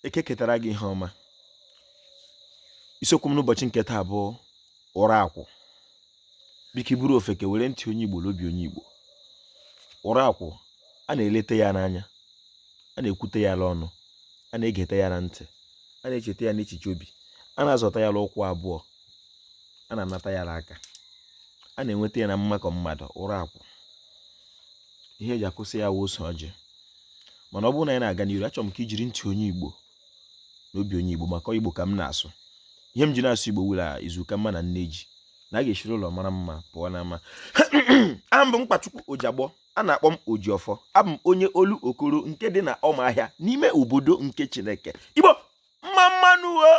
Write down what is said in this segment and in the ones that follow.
Eke ketara gị ihe ọma. Isiokwu m n'ụbọchị nke taa bụ ụra akwụ. Biko iburu ofeke were ntị onye Igbo n'obi onye Igbo. Ụra akwụ, a na-elete ya n'anya, a na-ekwute ya n'ọnụ, a na-egete ya na ntị, a na-echeta ya n'echiche obi, a na-azọta ya n'ụkwụ abụọ, a na-anata ya n'aka, a na-enweta ya na mmakọ mmadụ. Ụra akwụ, ihe eji akwụsị ya wụ ose ọjị. Mana ọ bụrụ na anyị na-aga n'iru, achọrọ m ka ijiri ntị onye Igbo n'obi onye Igbo, maka Igbo ka m na-asụ. Ihe m ji na-asụ Igbo wụla izuụka mma na nne ji, na a ga-eshiri ụlọ mara mma pụọ n'ama. Aha m bụ Mkpachukwu Ojiagbọ, a na-akpọ m Ojiọfọ. Abụ m onye olu okoro nke dị na Ọmahịa n'ime obodo nke Chineke. Igbo mma mmanụ o.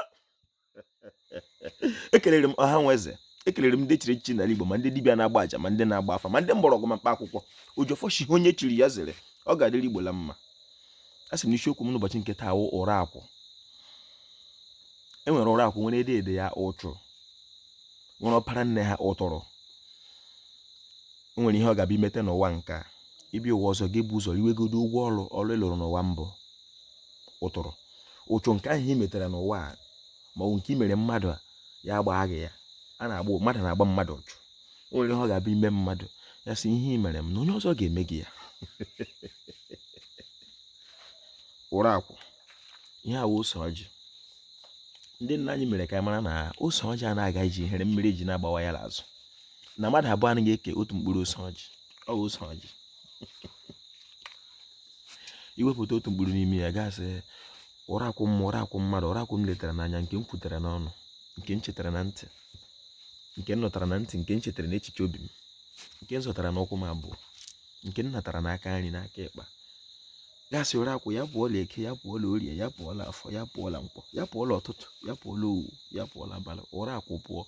Ekelere m ọha nweze, ekelere m ndị chiri echichi n'ala Igbo, ma ndị dibịa na-agba aja, ma ndị na-agba afa, ma ndị mgbọrọgwụ ma mkpa akwụkwọ. Ojiọfọ shi onye chiri ya zere, ọ ga-adịrị Igbo la mma. A sị m n'isiokwu m n'ụbọchị nke taa wụ ụra akwụ. E nwere ụra akwụ, nwere ede ya ụchụ, nwere ọpara nne ha ụtụrụ. O nwere ihe ọ ga-abịa imete n'ụwa nke a. Ịbịa ụwa ọzọ ga-ebu ụzọ iwegodo ụgwọ ọrụ ịlụrụ n'ụwa mbụ ụtụrụ. Ụchụ nke ahụ i metere n'ụwa a, ma ọ bụ nke i mere mmadụ a, ya gbaa gị ya. A na-agba mmadụ na-agba mmadụ ụchụ. O nwere ihe ọ ga-abịa ime mmadụ, ya sị ihe i mere m na onye ọzọ ga-eme gị ya. Ụra akwụ, ihe a wụ ose ọjị. Ndị nna anyị mere ka anyị mara na ose ọjị a na-aga iji here mmiri ji na-agbawa ya n'azụ, na mmadụ abụọ anaghị eke otu mkpụrụ ose ọjị. Ọ bụ ose ọjị. Iwepụta otu mkpụrụ n'ime ya, gasị ụra akwụ m, ụra akwụ mmadụ, ụra akwụ m letara n'anya, nke m kwutere n'ọnụ, nke m chetara na ntị, nke m nọtara na ntị, nke m chetara n'echiche obi m, nke m zọtara n'ụkwụ m abụọ, nke m natara n'aka nri n'aka ịkpa. Gasị ụra akwụ ya pụọla eke, ya pụọla orie, ya pụọla afọ, ya pụọla nkwọ, ya pụọla ụtụtụ, ya pụọla owu, ya pụọla abalị. Ụra akwụ pụọ,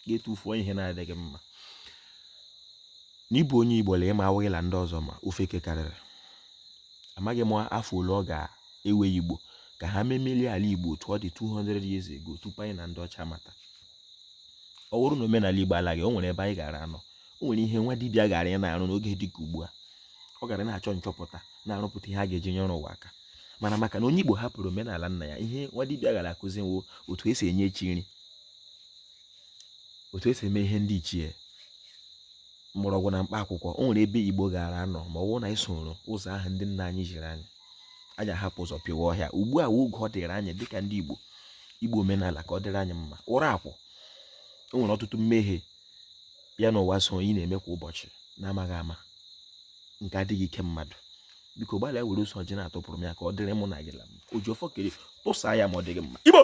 ga-etufuo ihe na-adịghị mma. N'ịbụ onye Igbo, lee ma awụghịla ndị ọzọ ma ofeke karịrị. Amaghị m afọ ole ọ ga-ewe Igbo ka ha memelie ala Igbo otu ọ dị 200 years ago, tupu anyị na ndị ọcha mata. Ọ bụrụ na omenala Igbo alaghị, o nwere ebe anyị gara anọ. O nwere ihe nwa dibịa gara ị na-arụ n'oge dị ka ugbu a. Ọ gara na-achọ nchọpụta, na-arụpụta ihe a ga-eji nye ọrụ ụwa aka. Mana maka na onye Igbo hapụrụ omenala nna ya, ihe nwa dibịa gara akụzi nwo otu esi enye chi nri, otu esi eme ihe ndị ichie, mgbọrọgwụ na mkpa akwụkwọ. O nwere ebe Igbo gara anọ, ma ọ bụrụ na isoro ụzọ ahụ ndị nna anyị jiri anyị, anyị ahapụ ụzọ pịwa ọhịa. Ugbu a oge ọ dịrị anyị dịka ndị Igbo omenala ka ọ dịrị anyị mma. Ụra akwụ, o nwere ọtụtụ mmehie ya n'ụwa so ị na-eme kwa ụbọchị na-amaghị ama, nke adịghị ike mmadụ. Biko gbalịa were ose ọjị na-atụpụrụ m ya ka ọ dịrị mụ na gị la mma. Ojiọfọ kere tụsaa ya ma ọ dịghị mma. Igbo